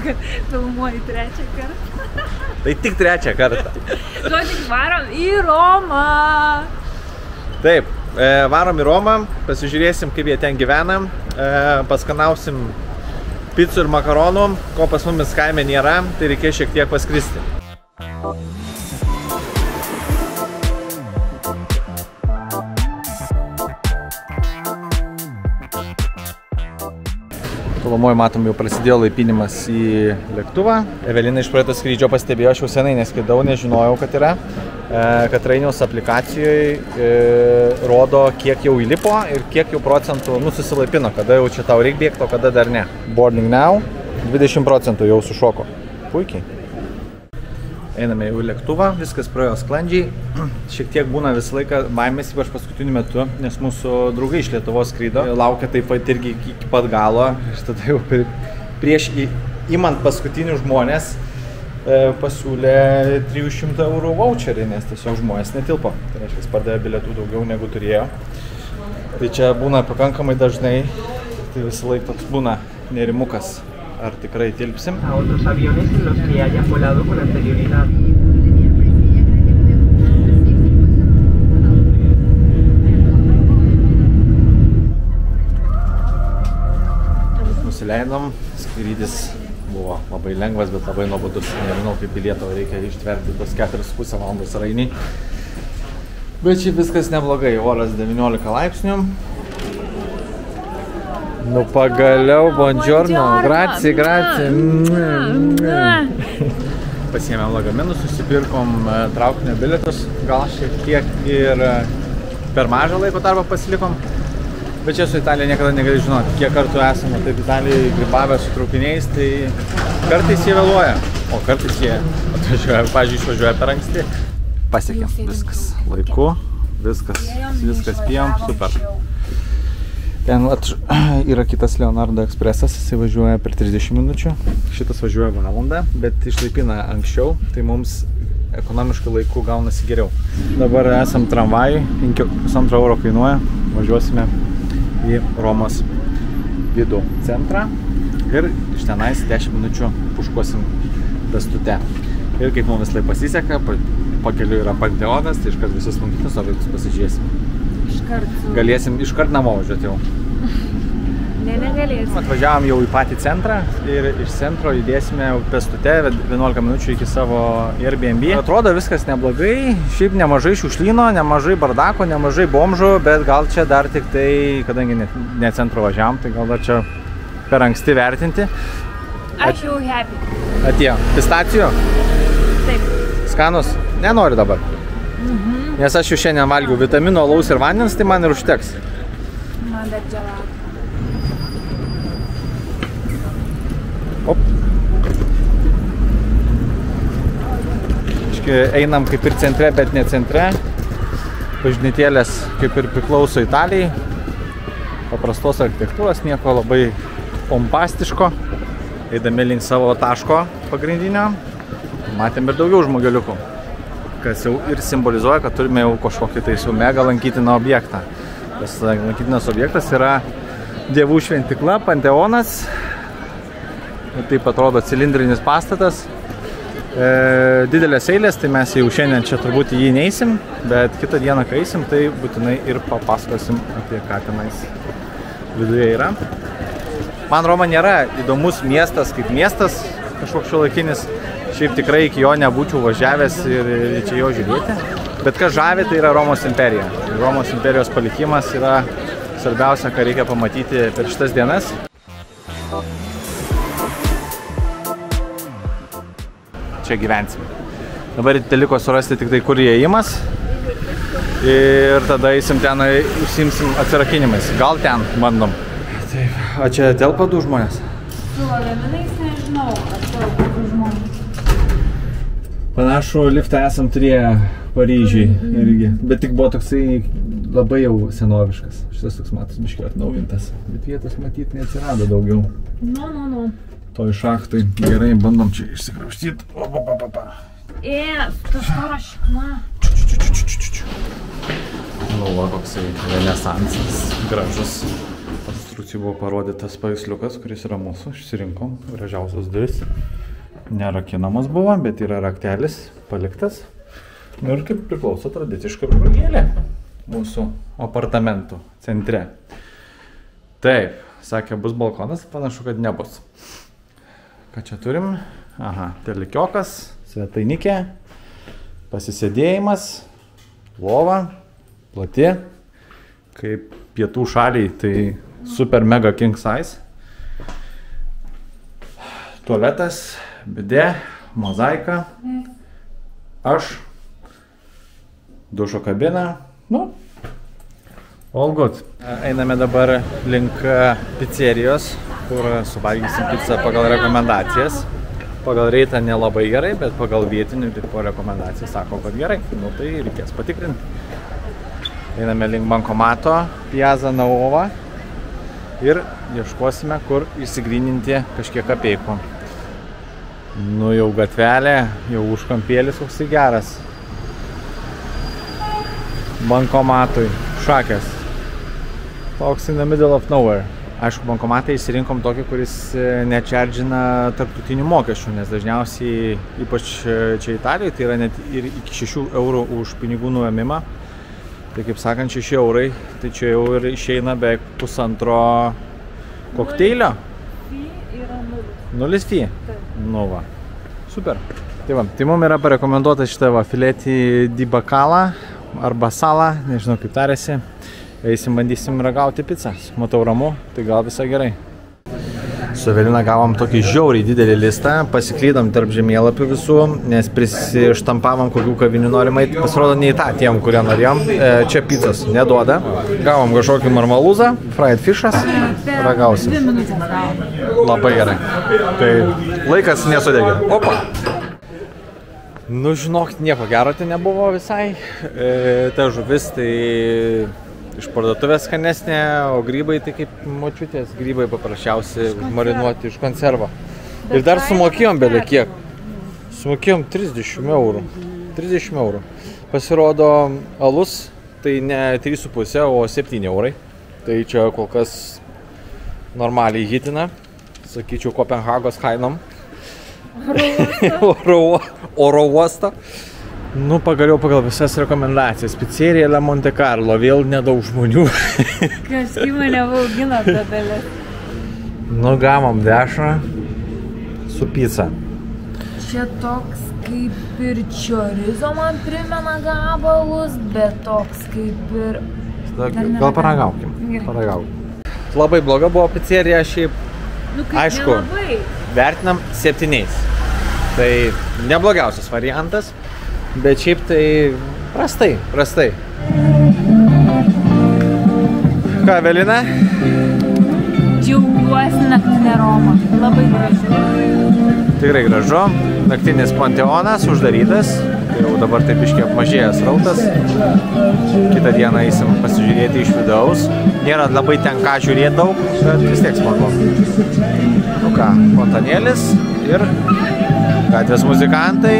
kad filmuoji trečią kartą. Tai tik trečią kartą. Žodžiu, varom į Romą. Taip, varom į Romą, pasižiūrėsim, kaip jie ten gyvena, paskanausim picų ir makaronų, ko pas mumis kaime nėra, tai reikės šiek tiek paskristi. Tolumoje matom, jau prasidėjo laipinimas į lėktuvą. Evelina iš praeito skrydžio pastebėjo, aš jau senai neskridau, nežinojau, kad yra. Kad Rainiaus aplikacijoje rodo, kiek jau įlipo ir kiek jau procentų susilaipino, kada jau čia tau reikia bėgti, o kada dar ne. Boarding now, 20% jau sušoko. Puikiai. Einame jau į lėktuvą, viskas praėjo sklandžiai. Šiek tiek būna visą laiką baimės, ypač paskutiniu metu, nes mūsų draugai iš Lietuvos skrydo. Laukia taip pat irgi iki pat galo. Ir tada jau prieš įmant paskutinių žmonės pasiūlė 300 € voucherį, nes tiesiog žmonės netilpo. Tai reiškia, pardavė bilietų daugiau negu turėjo. Tai čia būna pakankamai dažnai, tai visą laiką toks būna nerimukas. Ar tikrai tilpsim? Nusileidom, skrydis buvo labai lengvas, bet labai nuobodus. Nežinau, kaip į Lietuvą reikia ištverti tos 4,5 valandos Rainiai. Bet čia viskas neblogai, oras 19 laipsnių. Nu pagaliau, buongiorno, grazie. Pasiėmėm lagaminus, susipirkom traukinio bilietus, gal šiek tiek ir per mažą laiko tarpą pasilikom. Bet čia su Italija niekada negali žinoti, kiek kartų esame taip Italijai grybavę su traukiniais, tai kartais jie vėluoja, o kartais jie atvažiuoja, pavyzdžiui, išvažiuoja per anksti. Pasiekėm viskas laiku, viskas spėjom, super. Ten yra kitas Leonardo Expressas, jisai važiuoja per 30 minučių, šitas važiuoja valandą, bet išlaipina anksčiau, tai mums ekonomiškai laiku gaunasi geriau. Dabar esam tramvajui, 1,5 € kainuoja, važiuosime į Romos vidų centrą ir iš tenais 10 minučių puškuosim pėstute. Ir kaip mums visai pasiseka, pakeliu yra Panteonas, tai iškart visus lankytinius objektus pasižiūrėsim. Galėsim iškart namo važiuoti jau. Ne, negalėsim. Atvažiavom jau į patį centrą ir iš centro judėsime pėstute 11 minučių iki savo Airbnb. Atrodo viskas neblogai, šiaip nemažai šiukšlyno, nemažai bardako, nemažai bomžų, bet gal čia dar tik tai, kadangi ne centro važiavom, tai gal dar čia per anksti vertinti. Aš jau happy. Atėjo. Pistacijų? Taip. Skanus? Nenoriu dabar. Nes aš jau šiandien valgiau vitamino, alaus ir vandens, tai man ir užteks. Man dar gelato. Op. Einam kaip ir centre, bet ne centre. Bažnytėlės kaip ir priklauso Italijai. Paprastos architektūros, nieko labai pompastiško. Eidami link savo taško pagrindinio, matėm ir daugiau žmogeliukų. Kas jau ir simbolizuoja, kad turime jau kažkokį tai su mega lankytiną objektą. Tas lankytinas objektas yra dievų šventikla, Panteonas. Taip atrodo cilindrinis pastatas. Didelės eilės, tai mes jau šiandien čia turbūt į jį neisim, bet kitą dieną, kai eisim, tai būtinai ir papasakosim apie ką tenais viduje yra. Man Roma nėra įdomus miestas kaip miestas, kažkoks šiuolaikinis. Šiaip tikrai iki jo nebūčiau važiavęs ir čia jo žiūrėti. Bet kas žavi, tai yra Romos imperija. Romos imperijos palikimas yra svarbiausia, ką reikia pamatyti per šitas dienas. Čia gyvensim. Dabar teliko surasti tik tai, kur įėjimas. Ir tada eisim ten, užsiimsim atsirakinimais. Gal ten bandom. Taip, a čia telpa 2 žmonės? Su lagaminais nežinau, ar telpa 2 žmonės. Panašų liftą esam turėję Paryžiui irgi, bet tik buvo toksai labai jau senoviškas. Šitas toks matas biškiai atnaujintas, bet vietos matyt neatsirado daugiau. No. Toj šachtoj. Gerai, bandom čia išsikraustyti. Tu stara šikna. Nu, va, koksai renesansas, gražus instrukcijų buvo parodytas paveiksliukas, kuris yra mūsų, išsirinkom, gražiausios duris. Nerakinamas buvo, bet yra raktelis paliktas. Nu ir kaip priklauso tradiciškai programėlė mūsų apartamentų centre. Taip, sakė, bus balkonas, panašu, kad nebus. Ką čia turim? Aha, telikiokas, svetainikė, pasisėdėjimas, lova, plati, kaip pietų šaliai, tai super mega king size. Tualetas, bidė, mozaika, aš, dušo kabina, nu, all good. Einame dabar link pizzerijos, kur suvalgysim pizzą pagal rekomendacijas. Pagal reitą nelabai gerai, bet pagal vietinių tipo rekomendaciją sako, kad gerai. Nu tai reikės patikrinti. Einame link bankomato, Piazza Nuova ir ieškosime, kur įsigryninti kažkiek kapeikų. Nu jau gatvelė, jau užkampėlis koks geras. Bankomatui, šakės. Toks in the middle of nowhere. Aišku, bankomatą įsirinkom tokį, kuris nečardžina tarptautinių mokesčių, nes dažniausiai, ypač čia Italijoje, tai yra net ir iki 6 eurų už pinigų nuėmimą. Tai kaip sakant, 6 eurai, tai čia jau ir išeina beveik pusantro kokteilio. Nulis fee? Nu va, super. Tai va, tai mums yra parekomenduota šitą va, filetį di bacala arba salą, nežinau kaip tarėsi. Eisim, bandysim ragauti pizzą. Matau ramu, tai gal visai gerai. Su Evelina gavom tokį žiauriai didelį listą, pasiklydom tarp žemėlapių visų, nes prisištampavom kokių kavinių norim eiti. Pasirodo, ne į tą tiem, kurie norėjom. Čia pizzas neduoda. Gavom kažkokį marmaluzą, fried fishas. Ragausim. 2 minutės gavom. Labai gerai. Tai laikas nesudegė. Opa! Nu, žinok, nieko gero tai nebuvo visai. Ta žuvis tai iš parduotuvės skanesnė, o grybai tai kaip močiutės. Grybai paprasčiausiai marinuoti iš konservo. Ir dar sumokėjom beveik kiek. Sumokėjom 30 eurų. 30 eurų. Pasirodo, alus tai ne 3,5, o 7 eurai. Tai čia kol kas normaliai hitina. Sakyčiau, Kopenhagos kainom. Oro uosto. Nu, pagaliau pagal visas rekomendacijas. Pizzeria La Monte Carlo, vėl nedaug žmonių. Kažkai mane augina ta dalis. Nu, gavom dešrą su pizza. Čia toks kaip ir chorizo man primena gabalus, bet toks kaip ir... Gal paragaukim. Paragaukim. Labai bloga buvo pizzeria šiaip. Nu, kaip aišku, nelabai. Vertinam 7. Tai neblogiausias variantas. Bet šiaip tai prastai. Ką, Evelina? Džiaugiuosi naktinė Roma. Labai gražu. Tikrai gražu. Naktinis Panteonas uždarytas. Jau dabar taip biškiai apmažėjęs srautas. Kitą dieną eisim pasižiūrėti iš vidaus. Nėra labai ten ką žiūrėti daug, bet vis tiek smagu. Nu ką, fontanėlis ir gatvės muzikantai.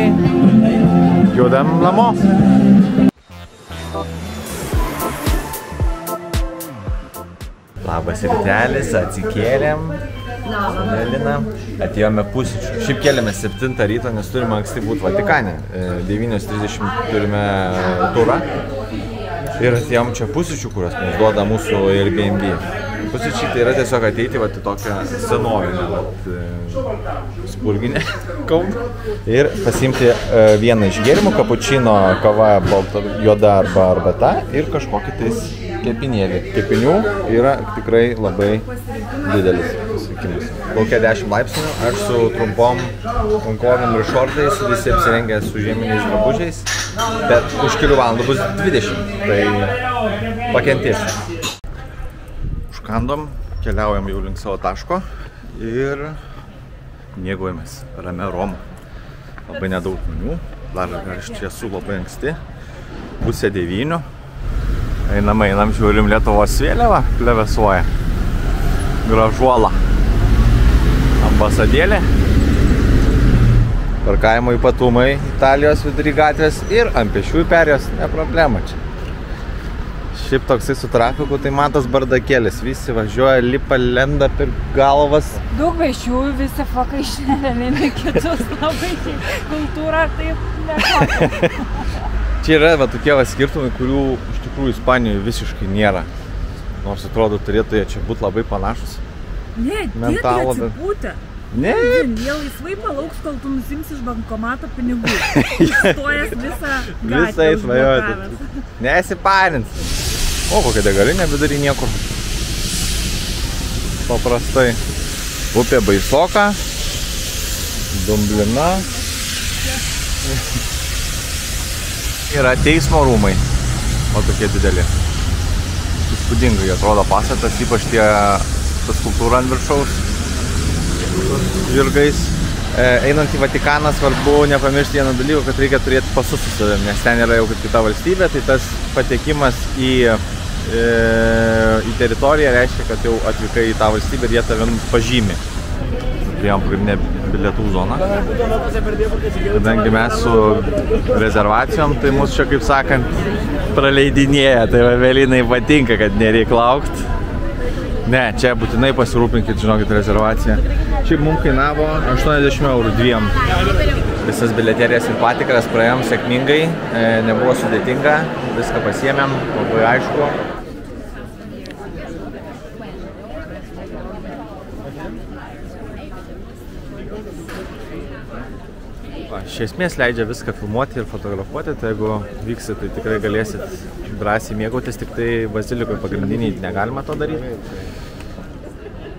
Judam namo. Labas rytelis, atsikėlėm. Su Evelina. Atėjome pusryčių. Šiaip kėlėme 7 ryto, nes turime anksti būti Vatikane. 9:30 turime turą. Ir atėjom čia pusryčių, kurios mums duoda mūsų Airbnb. Pusryčiai tai yra tiesiog ateiti į tokią senovinę spurginę Kauną ir pasiimti vieną iš gėrimų, kapučino, kava, balta, juoda arba arbata ir kažkokį tais kepinėlį. Kepinių yra tikrai labai didelis pasirinkimas. Laukia 10 laipsnių, aš su trumpom rankovėm ir šortais, visi apsirengę su žieminiais drabužiais, bet už kelių valandų bus 20, tai pakentėsim. Užkandom, keliaujam jau link savo taško ir mėgaujamės ramia Roma. Labai nedaug žmonių, dar iš tiesų labai anksti, 8:30. Einam, žiūrim Lietuvos vėliavą, plevėsuoja. Gražuola. Ambasadėlė. Parkavimo ypatumai Italijos vidury gatvės ir ant pėsčiųjų perėjos, ne problema čia. Šiaip toksai su trafiku, tai matas bardakėlis. Visi važiuoja, lipa, lenda per galvas. Daug vaišiųjų, visi fokai išneria vieni kitus, labai kultūra taip nekokia. Čia yra va, tokie va, skirtumai, kurių iš tikrųjų Ispanijoje visiškai nėra. Nors atrodo, turėtų jie čia būti labai panašus. Ne, tie atsipūtę. Ne. Jie laisvai palauks, kol tu nusimsi iš bankomato pinigų. Stojas visą gatvę užblokavęs. Nesiparins. O, kokia degalinė vidury niekur. Paprastai. Upė Baisoka. Dumblina. Yra teismo rūmai. O tokie dideli. Įspūdingai atrodo pastatas, ypač ta skulptūra ant viršaus. Žirgais. Einant į Vatikaną svarbu nepamiršti vieną dalyką, kad reikia turėti pasus su savimi, nes ten yra jau kaip kita valstybė, tai tas patekimas į teritoriją reiškia, kad jau atvykai į tą valstybę ir jie tavim pažymi. Priėjom pagrindinę bilietų zoną. Kadangi mes su rezervacijom, tai mus čia, kaip sakant, praleidinėja, tai Evelinai patinka, kad nereik laukt. Ne, čia būtinai pasirūpinkit, žinokit, rezervaciją. Šiaip mums kainavo 80 eurų dviem. Visas bileterijas ir patikras praėjom sėkmingai, nebuvo sudėtinga, viską pasiėmėm, labai aišku. Iš esmės leidžia viską filmuoti ir fotografuoti, tai jeigu vyksit, tai tikrai galėsit drąsiai mėgautis, tik tai bazilikoje pagrindiniai negalima to daryti.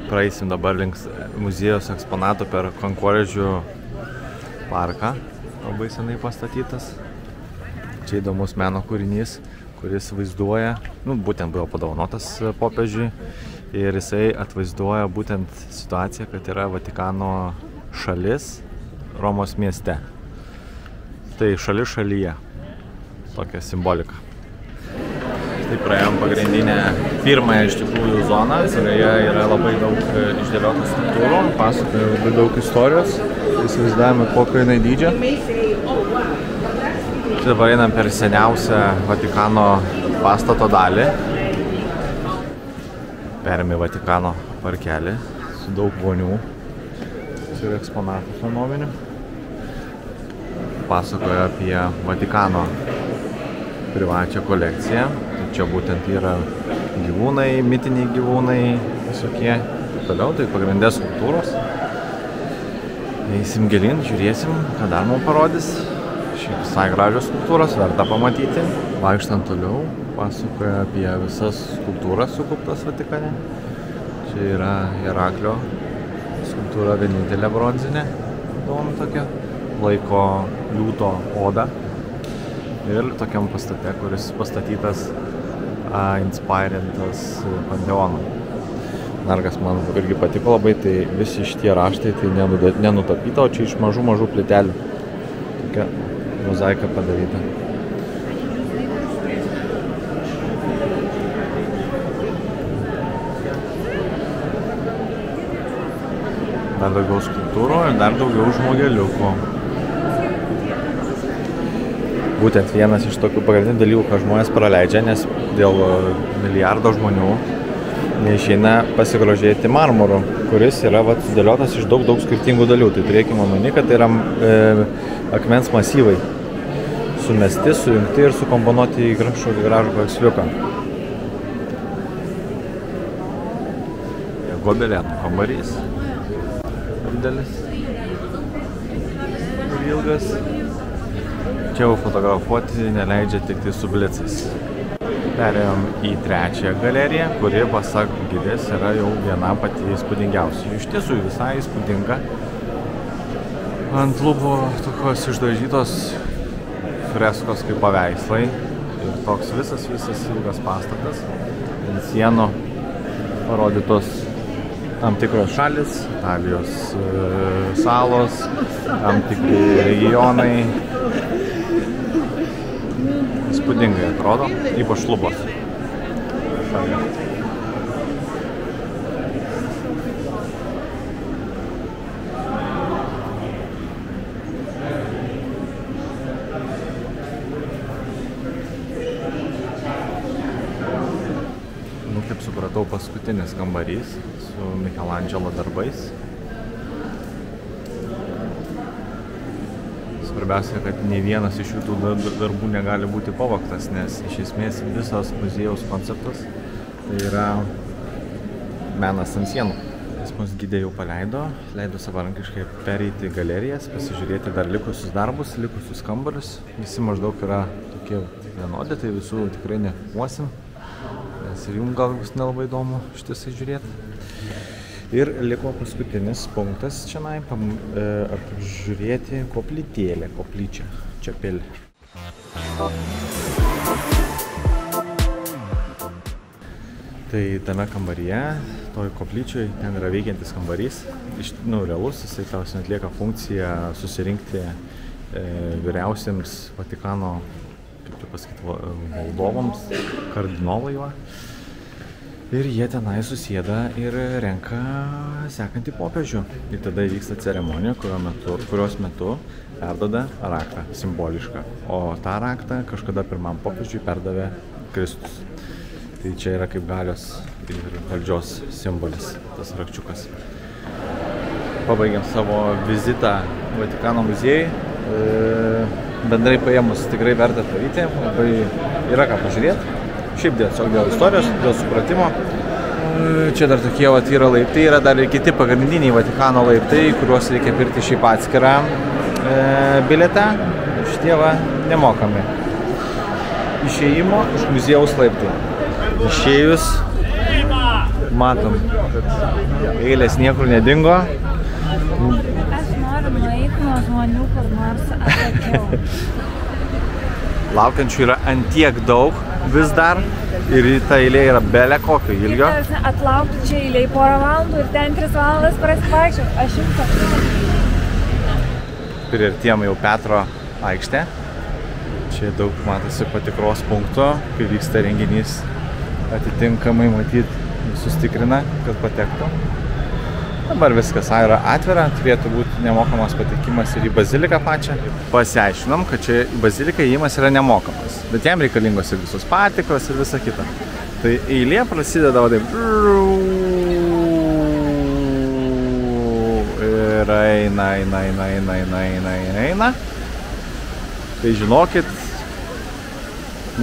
Praeisim dabar link muziejaus eksponatų per Kankorėžių parką, labai senai pastatytas. Čia įdomus meno kūrinys, kuris vaizduoja, būtent buvo padovanotas popiežiui ir jisai atvaizduoja būtent situaciją, kad yra Vatikano šalis Romos mieste. Tai šalis šalyje. Tokia simbolika. Tai praėjom pagrindinę pirmąją iš tikrųjų zoną, kurioje yra labai daug išdėliotų struktūrų, pasakoja labai daug istorijos, įsivaizdavome kokio jinai dydžio. Čia dabar einam per seniausią Vatikano pastato dalį. Perėmė Vatikano parkelį su daug vonių ir eksponatų fenomenių. Pasakoja apie Vatikano privačią kolekciją. Čia būtent yra gyvūnai, mitiniai gyvūnai, visokie. Toliau tai pagrindė skulptūros. Eisim gilin, žiūrėsim, ką dar mums parodys. Šiaip visai gražios skulptūros, verta pamatyti. Vaikštant toliau, pasakoja apie visas skulptūras sukauptas Vatikane. Čia yra Heraklio skulptūra, vienintelė bronzinė, įdomu tokia. Laiko liūto odą. Ir tokiam pastate, kuris pastatytas inspirintas Panteono. Dar kas man irgi patiko labai, tai visi šitie raštai tai nenutapyta, o čia iš mažų plytelių. Tokia mozaika padaryta. Dar daugiau skulptūrų ir dar daugiau žmogeliukų. Būtent vienas iš tokių pagrindinių dalykų, ką žmonės praleidžia, nes dėl milijardo žmonių neišeina pasigrožėti marmuru, kuris yra sudėliotas iš daug skirtingų dalių. Tai turėkime omeny, kad tai yra akmens masyvai sumesti, sujungti ir sukomponuoti į gražų paveiksliuką. Gobelenų kambarys. Didelis. Ir ilgas. Čia jau fotografuoti neleidžia tik tai su blicais. Perėjom į trečiąją galeriją, kuri pasak gidės yra jau viena pati įspūdingiausia. Iš tiesų visai įspūdinga. Ant lubų tokios išdažytos freskos kaip paveikslai. Ir toks visas ilgas pastatas. Ant sienų parodytos tam tikros šalis, Italijos salos, tam tikri regionai. Įspūdingai atrodo, ypač lubos. Šalia. matau paskutinis kambarys su Michelangelo darbais. Svarbiausia, kad nei vienas iš šitų darbų negali būti pavogtas, nes iš esmės visas muziejaus konceptas tai yra menas ant sienų. Jis mus gidė jau leido savarankiškai pereiti galerijas, pasižiūrėti dar likusius darbus, likusius kambarius. Visi maždaug yra tokie vienodi, tai visų tikrai nefilmuosim, nes ir jums gal bus nelabai įdomu štisai žiūrėti. Ir liko paskutinis punktas čia apžiūrėti koplytėlę, koplyčią, čepelį. Tai tame kambaryje, toj koplyčioj, ten yra veikiantis kambarys, realus, jisai tau atlieka funkciją susirinkti vyriausiems Vatikano, kaip čia pasakyti, valdovams, kardinolai va. Ir jie tenai susėda ir renka sekantį popiežių. Ir tada įvyksta ceremonija, kurios metu perduoda raktą simbolišką. O tą raktą kažkada pirmam popiežiui perdavė Kristus. Tai čia yra kaip galios ir valdžios simbolis, tas rakčiukas. Pabaigiam savo vizitą Vatikano muziejui. Bendrai paėmus tikrai verta daryti, labai yra ką pažiūrėti. Šiaip dėl istorijos, dėl supratimo. Čia dar tokie yra laiptai, yra dar ir kiti pagrindiniai Vatikano laiptai, kuriuos reikia pirkti šiaip atskirą bilietą. Šitie nemokami. Išėjimo iš muziejaus laiptai. Išėjus, matom, kad eilės niekur nedingo. Aš noriu nueiti nuo žmonių, kur nors atakiau. Laukiančių yra antiek daug vis dar ir ta eilė yra bele kokio ilgio. Atlaukti čia eilėj porą valandų ir ten 3 valandas prasivaikščioti. Aš jums sakau. Priartėjom jau Petro aikštę. Čia daug matosi patikros punktų, kai vyksta renginys. Atitinkamai matyt visus tikrina, kad patektų. Dabar viskas yra atvira, turėtų būti nemokamas patekimas ir į baziliką pačią. Pasiaiškinom, kad čia į baziliką įėjimas yra nemokamas, bet jam reikalingos ir visos patikros ir visa kita. Tai eilė prasideda taip. Ir eina. Tai žinokit,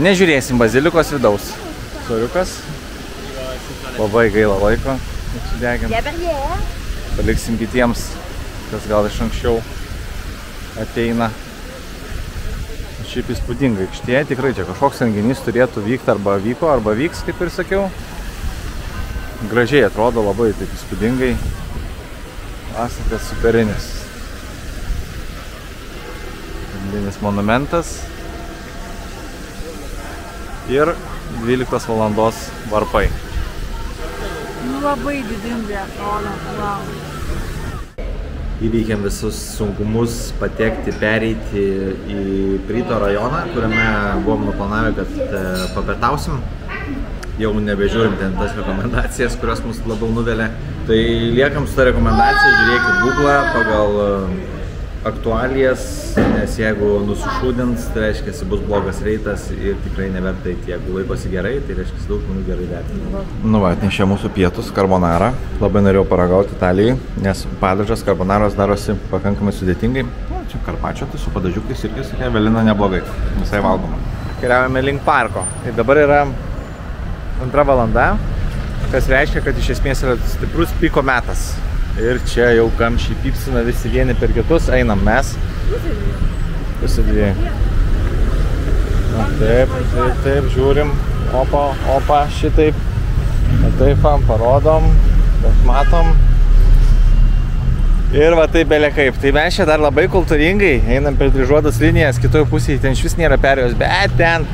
nežiūrėsim bazilikos vidaus. Soriukas. Labai gaila laiko. Paliksim kitiems, kas gal iš anksčiau ateina. Šiaip įspūdinga aikštė, tikrai čia kažkoks renginys turėtų vykti arba vyko, arba vyks, kaip ir sakiau. Gražiai atrodo, labai taip įspūdingai. Pastatas superinis. Pagrindinis monumentas. Ir 12 valandos varpai. Labai didingai atrodo. Įveikėm visus sunkumus patekti, pereiti į Pryto rajoną, kuriame buvom nuplanavę, kad papietausim. Jau nebežiūrim ten tas rekomendacijas, kurios mus labiau nuvelia. Tai liekam su ta rekomendacija, žiūrėkit Google pagal aktualijas, nes jeigu nusišūdins, tai reiškia, bus blogas reitas ir tikrai neverta eiti. Jeigu laikosi gerai, tai reiškia, daug žmonių gerai vertina. Nu va, atnešė mūsų pietus, carbonara. Labai norėjau paragauti Italijai, nes padažas carbonaros darosi pakankamai sudėtingai. Čia karpačio, tai su padažiukais irgi tokia velina neblogai, visai valgoma. Keliaujame link parko. Ir dabar yra 2 valanda, kas reiškia, kad iš esmės yra stiprus piko metas. Ir čia jau kamščiai pypsina visi vieni per kitus, einam mes. Pusė 2. Taip, žiūrim. Opa, šitaip. Taip, parodom, matom. Ir va taip belė kaip. Tai mes čia dar labai kultūringai einam per dryžuotas linijas, kitoje pusėje ten švis nėra perėjos, bet ten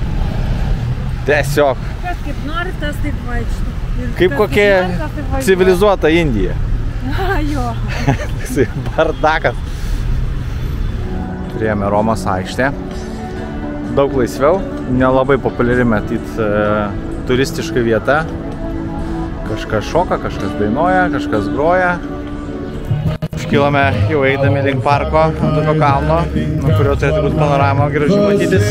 tiesiog. Kas kaip nori, tas taip vaikštų. Kaip kokia civilizuota Indija. Jo. Bardakas. Turėjome Romos aikštę. Daug laisviau. Nelabai populiari matyt turistiška vieta. Kažkas šoka, kažkas dainuoja, kažkas groja. Iškilome jau eidami link parko ant tokio kalno, nuo kurio turėtų būti panorama gražiai matytis.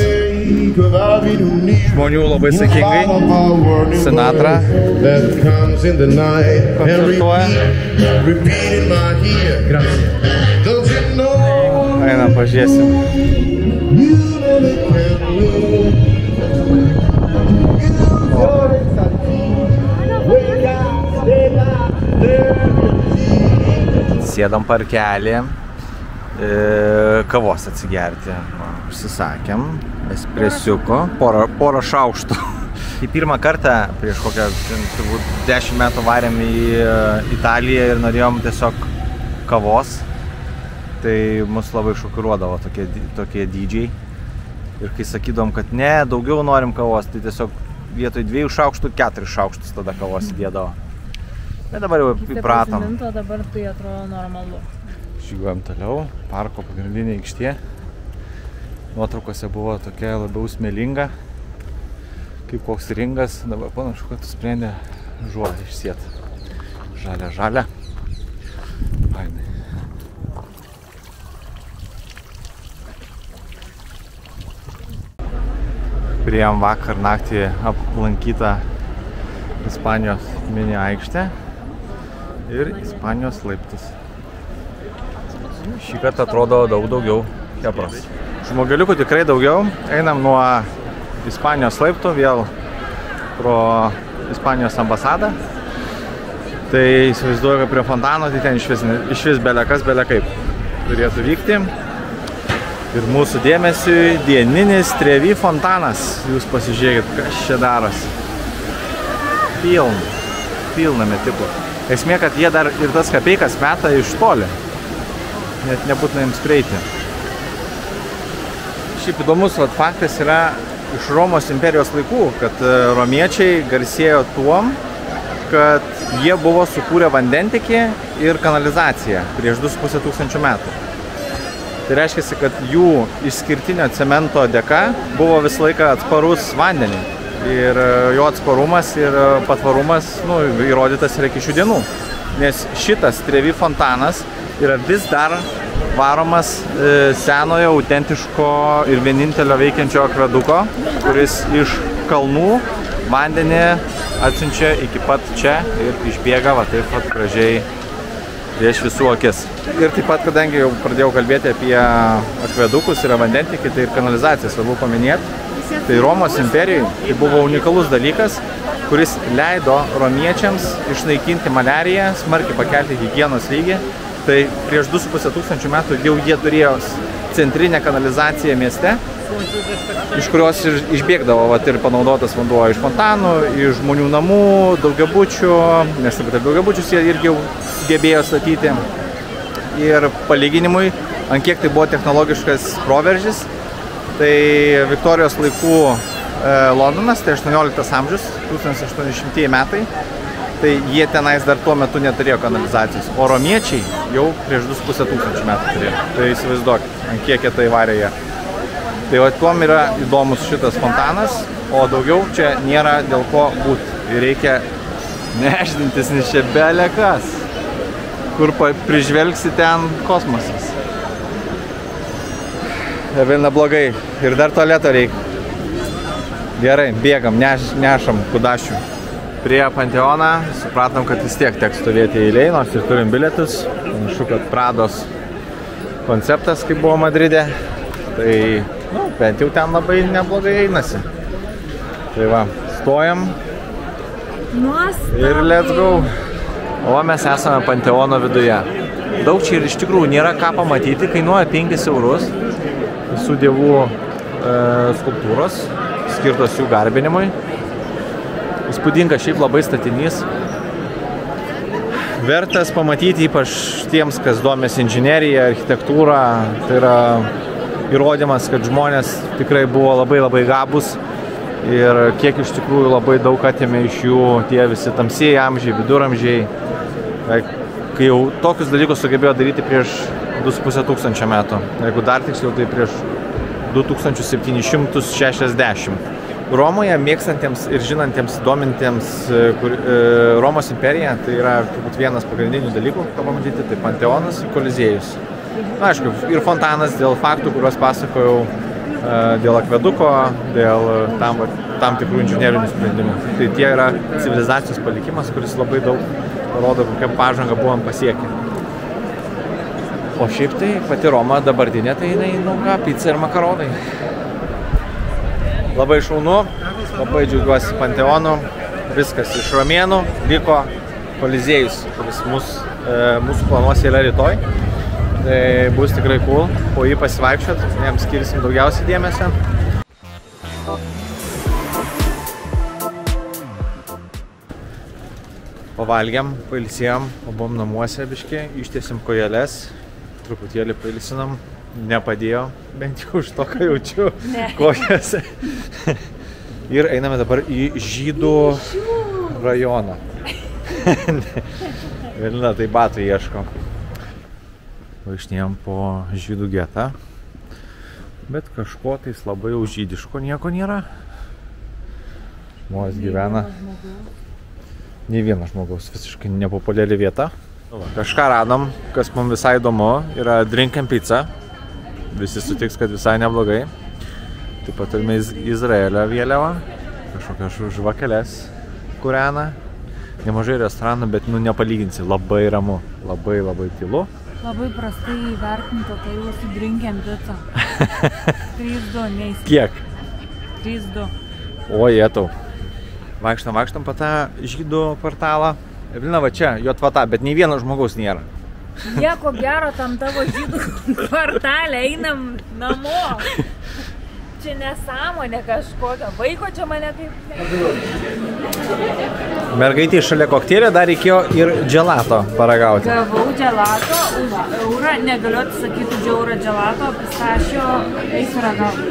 Žmonių labai sakingai. Sinatra koncertuoja. Einam, pažiūrėsim. Sėdam parkelį, kavos atsigerti. Užsisakėm espresiuko, porą šaukštų. Į pirmą kartą prieš kokią, turbūt 10 metų varėm į Italiją ir norėjom tiesiog kavos. Tai mus labai šokiruodavo tokie dydžiai. Ir kai sakydom, kad ne, daugiau norim kavos, tai tiesiog vietoj 2 šaukštų 4 šaukštus tada kavos įdėdavo. Bet dabar jau įpratom. Dabar tai atrodo normalu. Žyguojam toliau, parko pagrindinė aikštė. Nuotraukose buvo tokia labiau smėlinga, kaip koks ringas. Dabar panašu, kad sprendė žuolį išsiet. Žalia. Fainai. Priėjom vakar naktį aplankytą Ispanijos mini aikštę ir Ispanijos laiptus. Šį kartą atrodo daug daugiau Kepros. Žmogeliukų tikrai daugiau. Einam nuo Ispanijos laiptų vėl pro Ispanijos ambasadą. Tai įsivaizduoju, kad prie fontano tai ten išvis belekas, belekaip turėtų vykti. Ir mūsų dėmesiui dieninis Trevi fontanas. Jūs pasižiūrėkit, kas čia darosi. Pilna metikų. Esmė, kad jie dar ir tas kapeikas meta iš toli. Net nebūtina jiems prieiti. Šiaip įdomus faktas yra iš Romos imperijos laikų, kad romiečiai garsėjo tuom, kad jie buvo sukūrę vandentekį ir kanalizaciją prieš 2500 metų. Tai reiškia, kad jų išskirtinio cemento dėka buvo visą laiką atsparus vandeniui. Ir jo atsparumas ir patvarumas įrodytas yra iki šių dienų. Nes šitas Trevi fontanas yra vis dar varomas senojo, autentiško ir vienintelio veikiančio akveduko, kuris iš kalnų vandenį atsiunčia iki pat čia ir išbėga va taip pat gražiai prieš visų akis. Ir taip pat, kadangi jau pradėjau kalbėti apie akvedukus ir vandentekį, tai ir kanalizaciją svarbu paminėti. Tai Romos imperijai tai buvo unikalus dalykas, kuris leido romiečiams išnaikinti malariją, smarkiai pakelti higienos lygį. Tai prieš 2500 metų jau jie turėjo centrinę kanalizaciją mieste, iš kurios išbėgdavo ir panaudotas vanduo iš fontanų, iš žmonių namų, daugiabučių, nes taip daugiabučius jie irgi jau gebėjo statyti. Ir palyginimui, ant kiek tai buvo technologiškas proveržis, tai Viktorijos laikų Londonas, tai 18 amžius, 1800 metai, tai jie tenais dar tuo metu neturėjo kanalizacijos, o romiečiai jau prieš 2500 metų turėjo. Tai įsivaizduokit, ant kiek jie tai varė jie. Tai va tuom yra įdomus šitas fontanas, o daugiau čia nėra dėl ko būti. Ir reikia nešdintis, nes čia belekas, kur prižvelgsi ten kosmosas. Vėl neblogai. Ir dar tualeto reikia. Gerai, bėgam, nešam kudašių. Prie Panteoną supratom, kad vis tiek teks stovėti eilėj, nors ir turim bilietus. Panašu, kad Prados konceptas, kaip buvo Madride. Tai, bent jau ten labai neblogai einasi. Tai va, stojam. Ir let's go. O mes esame Panteono viduje. Daug čia ir iš tikrųjų nėra ką pamatyti, kainuoja 5 eurus. Visų dievų skulptūros, skirtos jų garbinimui. Įspūdingas šiaip labai statinys. Vertas pamatyti, ypač tiems, kas domės inžineriją, architektūrą. Tai yra įrodymas, kad žmonės tikrai buvo labai gabūs ir kiek iš tikrųjų labai daug atėmė iš jų tie visi tamsieji amžiai, viduramžiai. Kai jau tokius dalykus sugebėjo daryti prieš 2500 metų. Jeigu dar tiksliau, tai prieš 2760. Romoje mėgstantiems ir žinantiems, domintiems Romos imperiją, tai yra turbūt vienas pagrindinių dalykų, ką pamatyti, tai Panteonas ir Koliziejus. Na, aišku, ir fontanas dėl faktų, kuriuos pasakojau dėl akveduko, dėl tam tikrų inžinerinių sprendimų. Tai tie yra civilizacijos palikimas, kuris labai daug parodo, kokią pažangą buvom pasiekę. O šiaip tai pati Roma dabartinė, tai jinai, nu ką, pica ir makaronai. Labai šaunu, labai džiaugiuosi Panteonu, viskas iš romėnų, liko Koliziejus, kuris mūsų planuose yra rytoj. Tai bus tikrai cool, po jį pasivaikščiot, jam skirsim daugiausiai dėmesio. Pavalgiam, pailsėjom, buvom namuose biškiai, ištiesim kojeles, truputėlį pailsinam, nepadėjo, bent jau už to, ką jaučiu kojose. Ir einame dabar į žydų rajoną. Velina, tai batų ieško. Vaikštinėjom po žydų getą, bet kažko tais labai jau žydiško nieko nėra. Žmonės gyvena. Nei vieno žmogaus, visiškai nepopuliari vieta. Kažką radom, kas mums visai įdomu, yra Drink and Pizza. Visi sutiks, kad visai neblogai. Taip pat turime Izraelio vėliavą, kažkokias žvakeles kūrena. Nemažai restoranų, bet nu nepalyginsi, labai ramu, labai tylu. Labai prastai įvertinta tai jūsų Drink and Pizza. 3-2, neįsivaizduoju. Kiek? 3-2. O, jėtau. Vaikštam po tą žydų kvartalą. Evelina, va čia, Jotvata, bet nei vieno žmogaus nėra. Nieko gero tam tavo žydų kvartalė, einam namo. Čia nesąmonė kažkokia, vaiko čia mane kaip... Mergaitė šalia kokteilio dar reikėjo ir dželato paragauti. Gavau dželato už eurą, negaliu atsisakyti už eurą dželato, pistašio, eisiu ragauti.